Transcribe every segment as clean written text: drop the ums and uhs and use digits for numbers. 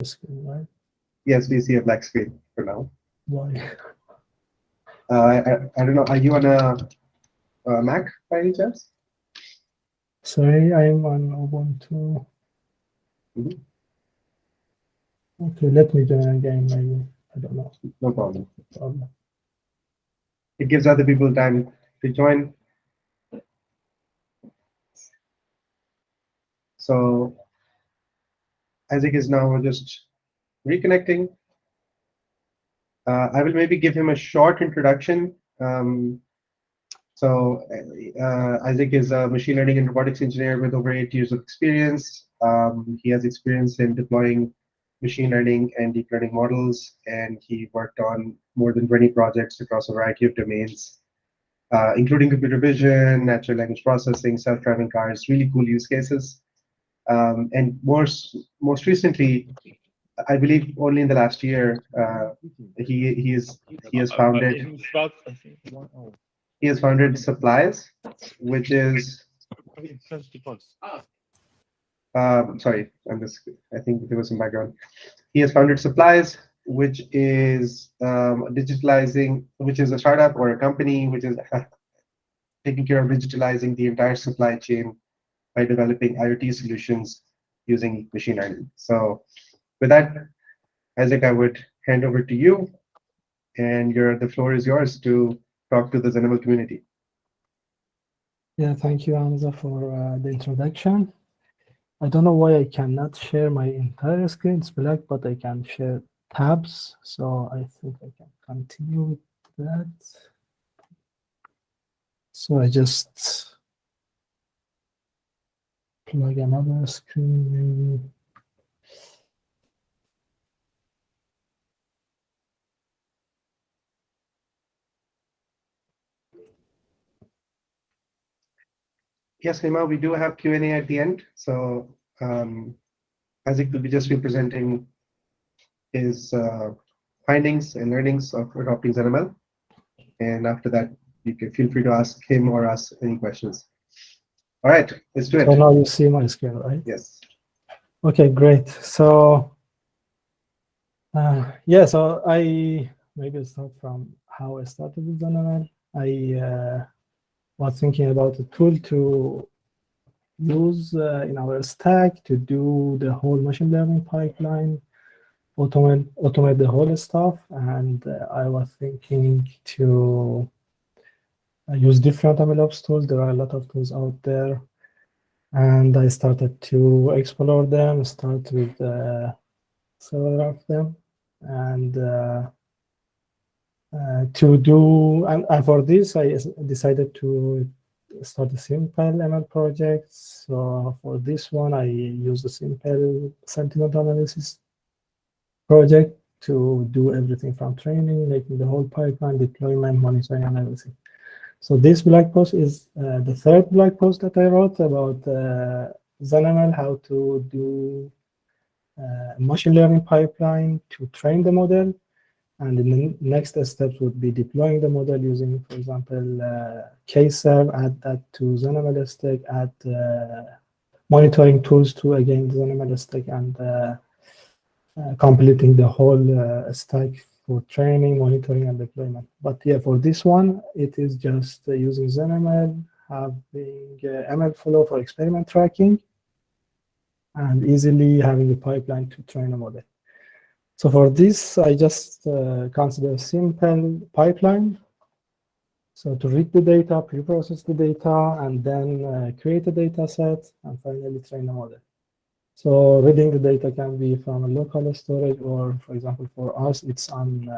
screen, right? Yes, we see a black screen for now. Why? I don't know. Are you on a Mac by any chance? Sorry, I'm on Ubuntu. Mhm. Okay, let me join again, maybe. I don't know. No problem. Problem. It gives other people time to join. So Isaac is now just reconnecting. I will maybe give him a short introduction. Isaac is a machine learning and robotics engineer with over 8 years of experience. He has experience in deploying machine learning and deep learning models, and he worked on more than 20 projects across a variety of domains, including computer vision, natural language processing, self-driving cars, really cool use cases. And most recently, I believe only in the last year, he has founded Supplyz, which is sorry, I think there was some background. He has founded Supplyz, which is which is a startup or a company which is taking care of digitalizing the entire supply chain by developing IoT solutions using machine learning. So with that, Isaac, I would hand over to you, and the floor is yours to talk to the ZenML community. Yeah, thank you, Hamza, for the introduction. I don't know why I cannot share my entire screen. It's black, but I can share tabs. So I think I can continue with that. So I just plug another screen, maybe. Yes, Hema, we do have Q&A at the end. So Isaac will be just representing his findings and learnings of adopting ZenML. And after that, you can feel free to ask him or us any questions. All right, let's do it. So now you see my screen, right? Yes. Okay, great. So yeah, so maybe start from how I started with ZenML. I was thinking about a tool to use in our stack to do the whole machine learning pipeline, automate the whole stuff. And I was thinking to use different MLOps tools. There are a lot of tools out there. And I started to explore them, start with several of them. And for this, I decided to start a simple ML project. So for this one, I used a simple sentiment analysis project to do everything from training, making the whole pipeline, deployment, monitoring, and everything. So this blog post is the third blog post that I wrote about ZenML, how to do machine learning pipeline to train the model. And the next steps would be deploying the model using, for example, KServe, add that to ZenML stack, add monitoring tools to, again, ZenML stack, and completing the whole stack for training, monitoring, and deployment. But yeah, for this one, it is just using ZenML, having ML flow for experiment tracking, and easily having a pipeline to train a model. So for this, I just consider a simple pipeline. So to read the data, pre-process the data, and then create a data set, and finally train a model. So reading the data can be from a local storage, or for example, for us, it's on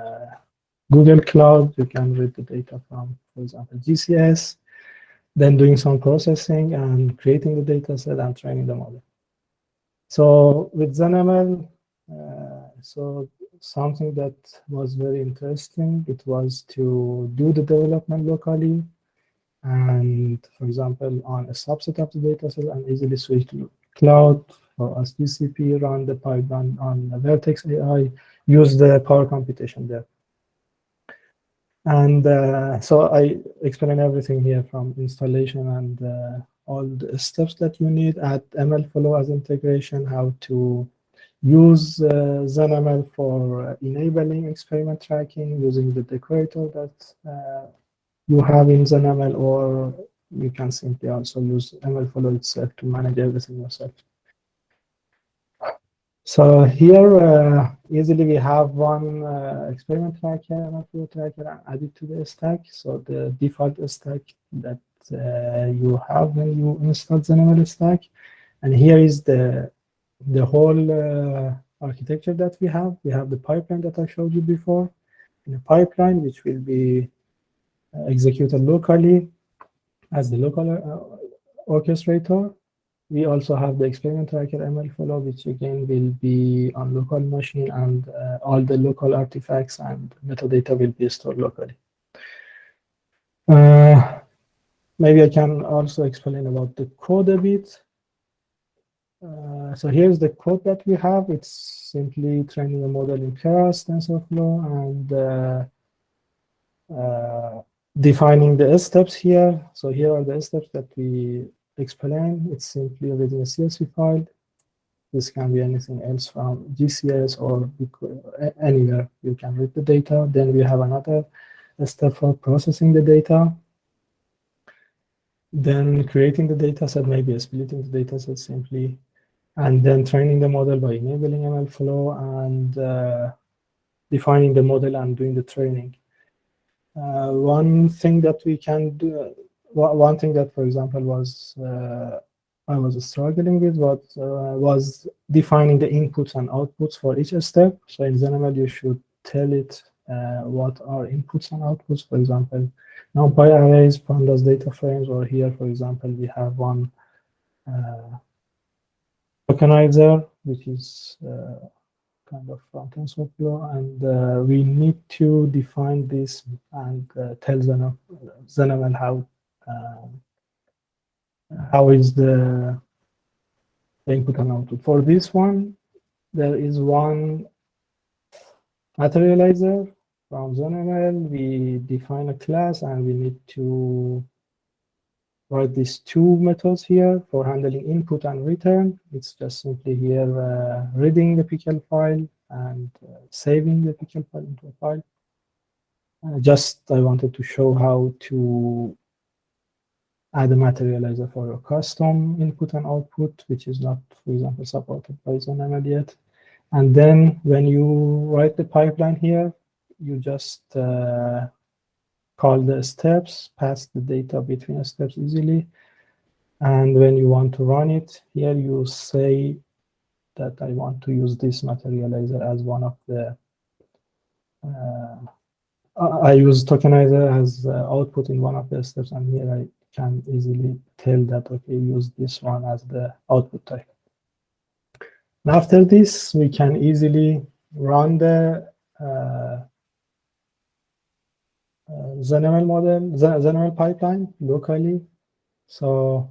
Google Cloud. You can read the data from, for example, GCS, then doing some processing and creating the data set and training the model. So with ZenML, so something that was very interesting, it was to do the development locally, and for example, on a subset of the data set, and easily switch to cloud. For us, GCP, run the pipeline on Vertex AI, use the power computation there. And so I explain everything here from installation and all the steps that you need, add ML flow as integration, how to use ZenML for enabling experiment tracking using the decorator that you have in ZenML, or you can simply also use MLflow itself to manage everything yourself. So here, easily we have one experiment tracker, MLflow tracker added to the stack. So the default stack that you have when you install ZenML stack. And here is the whole architecture that we have. We have the pipeline that I showed you before, in a pipeline which will be executed locally as the local orchestrator. We also have the experiment tracker MLflow, which again will be on local machine, and all the local artifacts and metadata will be stored locally. Maybe I can also explain about the code a bit. So here's the code that we have. It's simply training a model in Keras, TensorFlow, and defining the steps here. So here are the steps that we explain. It's simply reading a CSV file. This can be anything else from GCS or anywhere you can read the data. Then we have another step for processing the data. Then creating the data set, maybe splitting the data set simply, and then training the model by enabling MLflow and defining the model and doing the training. One thing that we can do, one thing that, for example, was I was struggling with was defining the inputs and outputs for each step. So in ZenML, you should tell it what are inputs and outputs. For example, NumPy arrays, pandas data frames, or here, for example, we have one tokenizer, which is kind of from TensorFlow, and we need to define this and tell ZenML how is the input and output. For this one, there is one materializer from ZenML. We define a class, and we need to write these two methods here for handling input and return. It's just simply here reading the pickle file and saving the pickle file into a file. I wanted to show how to add a materializer for your custom input and output, which is not, for example, supported by ZenML yet. And then when you write the pipeline here, you just call the steps, pass the data between steps easily. And when you want to run it, here you say that I want to use this materializer as one of the, I use tokenizer as output in one of the steps, and here I can easily tell that, okay, use this one as the output type. And after this, we can easily run the ZenML model, ZenML pipeline locally. So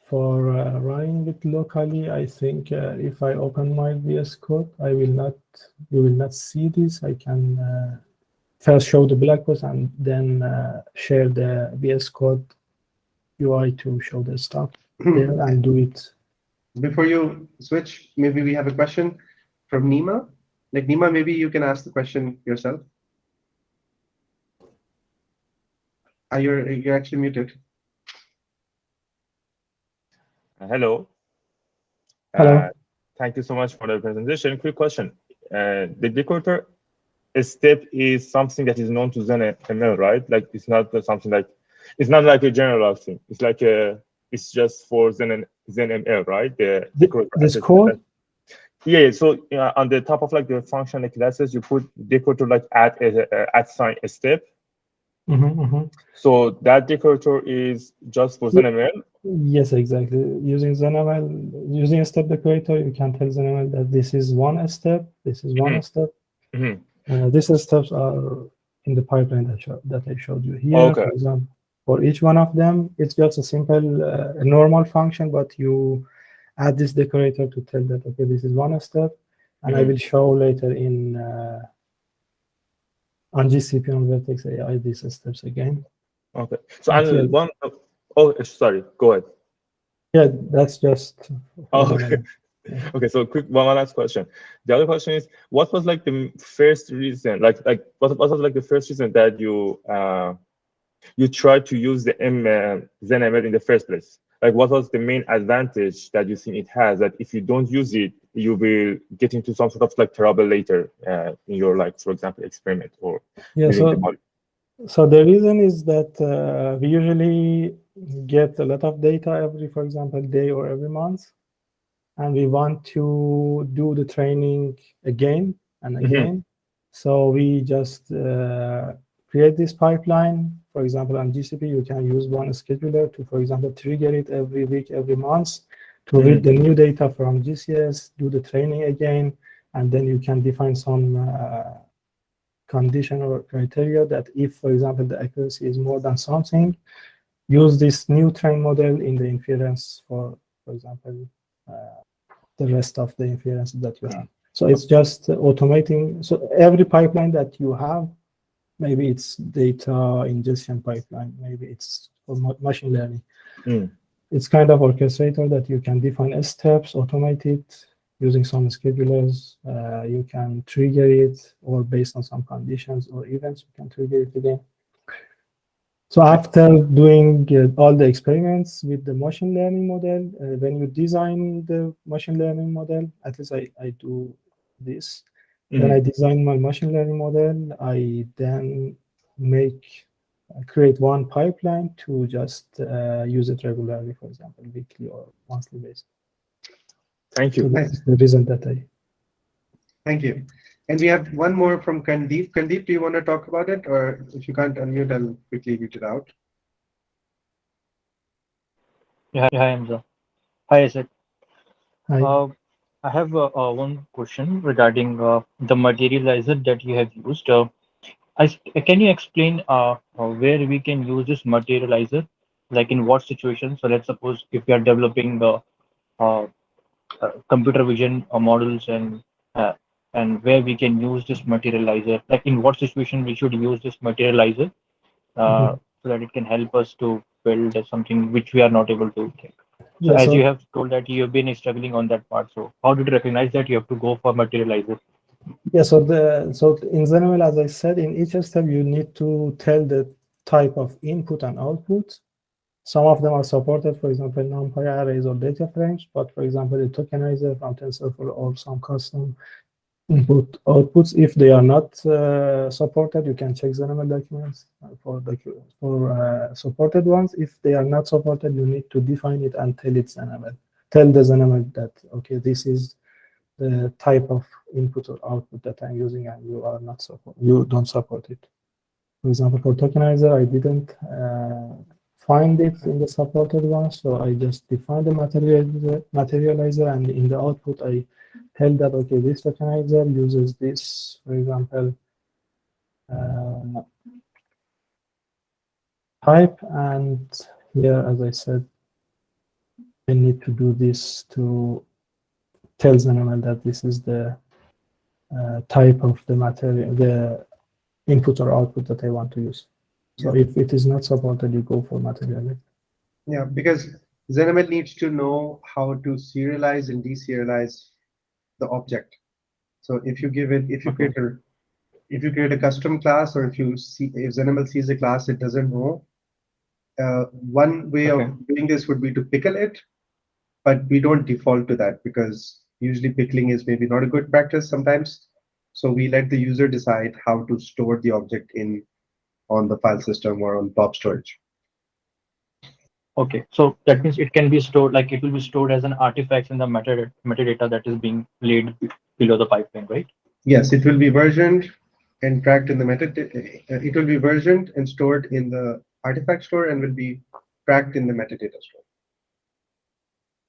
for running it locally, I think if I open my VS Code, you will not see this. I can first show the blog post and then share the VS Code UI to show the stuff there and do it. Before you switch, maybe we have a question from Nima. Like Nima, maybe you can ask the question yourself. You're actually muted. Hello. Hello. Thank you so much for the presentation. Quick question. The decorator step is something that is known to ZenML, right? Like it's not something like, it's not like a general thing. It's like it's just for ZenML, right? This code? Yeah. So on the top of like the function classes, you put decorator like add sign a step. So that decorator is just for ZenML? Yes, exactly. Using ZenML, using a step decorator, you can tell ZenML that this is one step, this is one step. These steps are in the pipeline that I showed you here. Okay. For example, for each one of them, it's just a simple normal function, but you add this decorator to tell that, okay, this is one step, and I will show later in on GCP on Vertex AI these steps again. Okay. So sorry, go ahead. Yeah, that's just. Okay. Okay, so quick one last question. The other question is, what was like the first reason, what was like the first reason that you tried to use the ZenML in the first place? Like, what was the main advantage that you think it has that if you don't use it, you will get into some sort of like trouble later in your, like, for example, experiment or building the model? So the reason is that we usually get a lot of data every, for example, day or every month, and we want to do the training again and again. So we just create this pipeline. For example, on GCP, you can use one scheduler to, for example, trigger it every week, every month to read the new data from GCS, do the training again, and then you can define some condition or criteria that if, for example, the accuracy is more than something, use this new train model in the inference for example, the rest of the inferences that you have. So it's just automating. So every pipeline that you have, maybe it's data ingestion pipeline, maybe it's for machine learning. It's kind of orchestrator that you can define steps, automate it using some schedulers. You can trigger it, or based on some conditions or events, you can trigger it again. So after doing all the experiments with the machine learning model, when you design the machine learning model, at least I do this. When I design my machine learning model, I then create one pipeline to just use it regularly, for example, weekly or monthly basis. Thank you. So that's the reason that I. Thank you. And we have one more from Kandeep. Kandeep, do you want to talk about it? Or if you can't unmute, I'll quickly mute it out. Yeah, hi, Hamza. Hi, Isaac. Hi. I have one question regarding the materializer that you have used. Can you explain where we can use this materializer, like in what situations? So let's suppose if we are developing the computer vision models and where we can use this materializer, like in what situation we should use this materializer so that it can help us to build something which we are not able to think. So as you have told that you have been struggling on that part, so how did you recognize that you have to go for materializer? Yeah, so in ZenML, as I said, in each step you need to tell the type of input and output. Some of them are supported, for example, NumPy arrays or data frames, but for example, the tokenizer from TensorFlow or some custom input outputs, if they are not supported, you can check ZenML documents for supported ones. If they are not supported, you need to define it and tell it ZenML. Tell the ZenML that, okay, this is the type of input or output that I'm using, and you don't support it. For example, for tokenizer, I didn't find it in the supported one, so I just defined the materializer, and in the output, I tell that, okay, this tokenizer uses this, for example, type, and here, as I said, I need to do this to tell ZenML that this is the type of the material, the input or output that I want to use. So if it is not supported, you go for materializer. Yeah, because ZenML needs to know how to serialize and deserialize the object. So if you give it, if you create a custom class, or if ZenML sees a class it doesn't know, one way of doing this would be to pickle it, but we don't default to that because usually pickling is maybe not a good practice sometimes. So we let the user decide how to store the object on the file system or on blob storage. Okay, so that means it can be stored, like it will be stored as an artifact in the metadata that is being laid below the pipeline, right? Yes, it will be versioned and tracked in the metadata. It will be versioned and stored in the artifact store and will be tracked in the metadata store.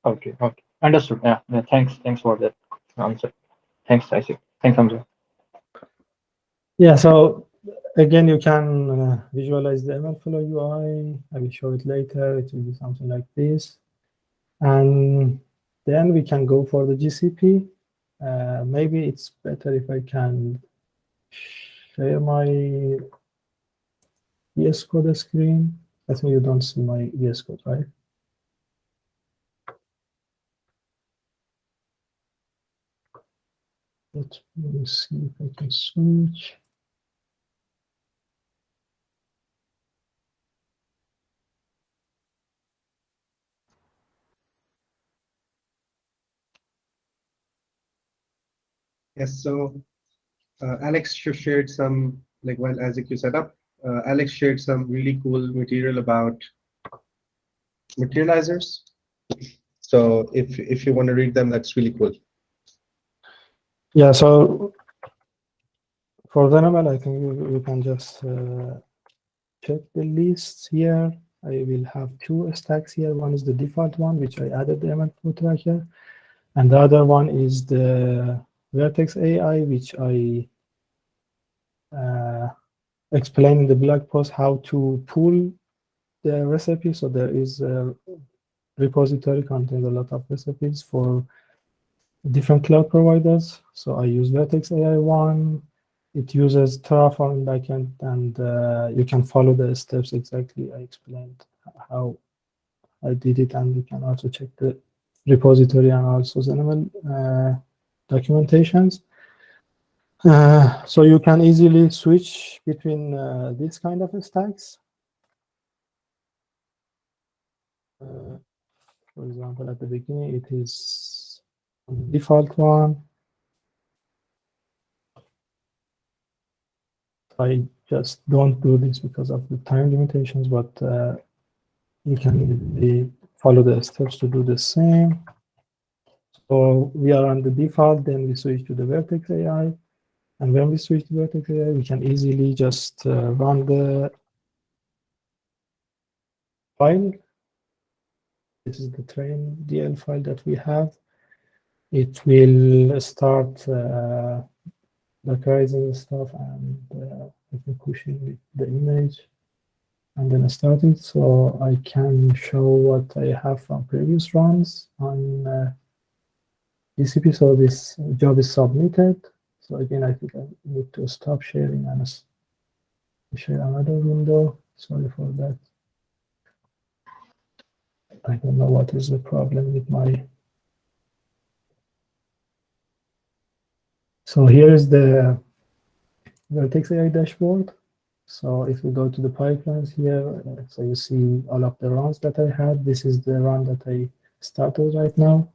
Okay, understood. Yeah, thanks for that answer. Thanks, Isaac. Thanks, Hamza. Yeah, so again, you can visualize the MLflow UI. I will show it later. It will be something like this. And then we can go for the GCP. Maybe it's better if I can share my VS Code screen. I think you don't see my VS Code, right? Let me see if I can switch. Yes, so Alex shared some, like while Isaac you set up, Alex shared some really cool material about materializers. So if you want to read them, that's really cool. Yeah, so for ZenML, I think we can just check the lists here. I will have two stacks here. One is the default one, which I added the ML flow tracker, and the other one is the Vertex AI, which I explained in the blog post how to pull the recipe. So there is a repository contains a lot of recipes for different cloud providers. So I use Vertex AI one. It uses Terraform backend, and you can follow the steps exactly I explained how I did it, and you can also check the repository and also ZenML documentations. So you can easily switch between these kind of stacks. For example, at the beginning, it is the default one. I just don't do this because of the time limitations, but you can follow the steps to do the same. So we are on the default, then we switch to the Vertex AI. And when we switch to Vertex AI, we can easily just run the file. This is the train DL file that we have. It will start dockerizing stuff, and I can push in the image and then start it. So I can show what I have from previous runs on GCP. So this job is submitted. So again, I think I need to stop sharing and share another window. Sorry for that. I don't know what is the problem with my. So here is the Vertex AI dashboard. So if we go to the pipelines here, so you see all of the runs that I had. This is the run that I started right now.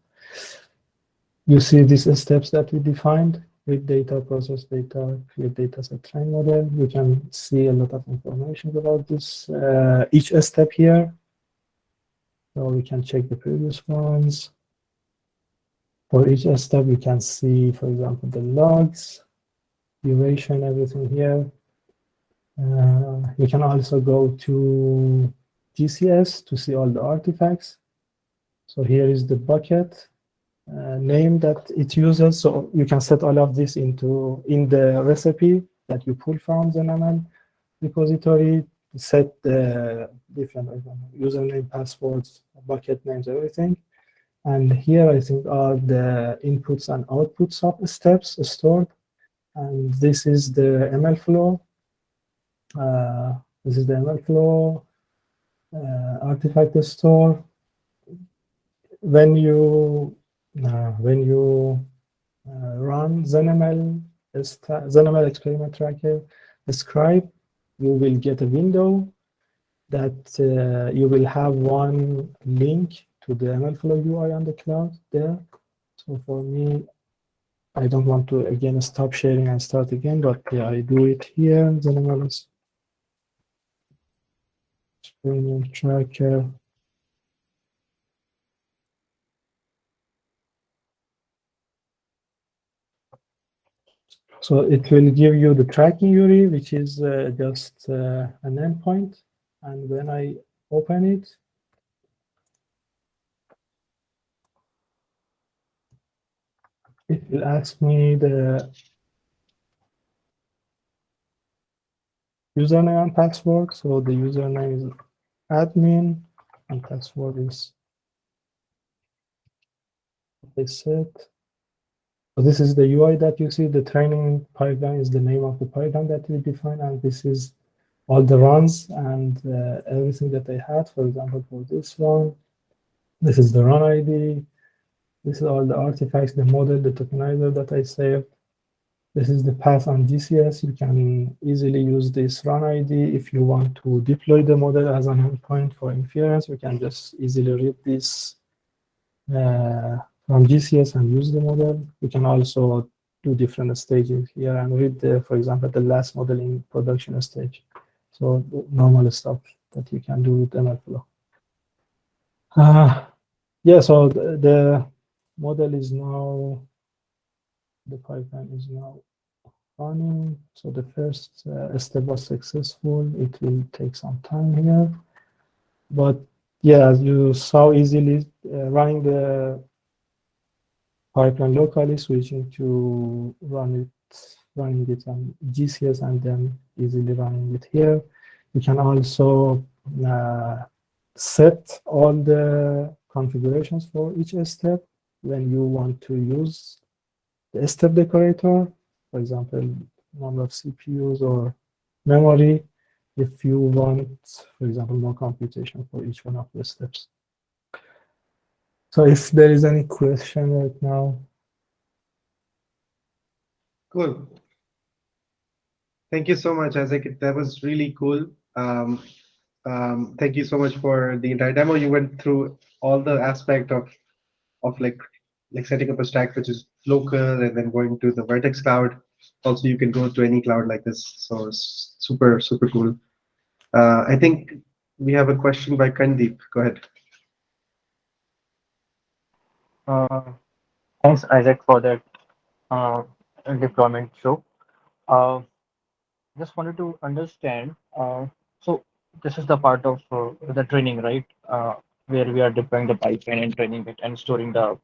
You see these steps that we defined: read data, process data, create data set, train model. You can see a lot of information about this, each step here. So we can check the previous ones. For each step, you can see, for example, the logs, duration, everything here. You can also go to GCS to see all the artifacts. So here is the bucket name that it uses. So you can set all of this in the recipe that you pull from the ZenML repository, set the different username, passwords, bucket names, everything. And here I think are the inputs and outputs of steps stored. And this is the ML flow. This is the ML flow artifact store. When you run ZenML experiment tracker scribe, you will get a window that you will have one link to the MLflow UI on the cloud there. So for me, I don't want to again stop sharing and start again, but yeah, I do it here. ZenML experiment tracker. So it will give you the tracking URI, which is just an endpoint. And when I open it, it will ask me the username and password. So the username is admin and password is set. So this is the UI that you see. The training pipeline is the name of the pipeline that we define, and this is all the runs and everything that I had. For example, for this one, this is the run ID. This is all the artifacts, the model, the tokenizer that I saved. This is the path on DCS. You can easily use this run ID. If you want to deploy the model as an endpoint for inference, you can just easily read this from GCS and use the model. You can also do different stages here and read, for example, the last model in production stage. So normal stuff that you can do with MLflow. Yeah, so the model is now, the pipeline is now running. So the first step was successful. It will take some time here. But yeah, as you saw easily, running the pipeline locally, switching to running it on GCS, and then easily running it here. You can also set all the configurations for each step when you want to use the step decorator, for example, number of CPUs or memory, if you want, for example, more computation for each one of the steps. So if there is any question right now. Cool. Thank you so much, Isaac. That was really cool. Thank you so much for the entire demo. You went through all the aspect of like setting up a stack which is local and then going to the Vertex cloud. Also, you can go to any cloud like this. So it's super, super cool. I think we have a question by Kandeep. Go ahead. Thanks, Isaac, for that deployment show. Just wanted to understand. So this is the part of the training, right? Where we are deploying the pipeline and training it and storing the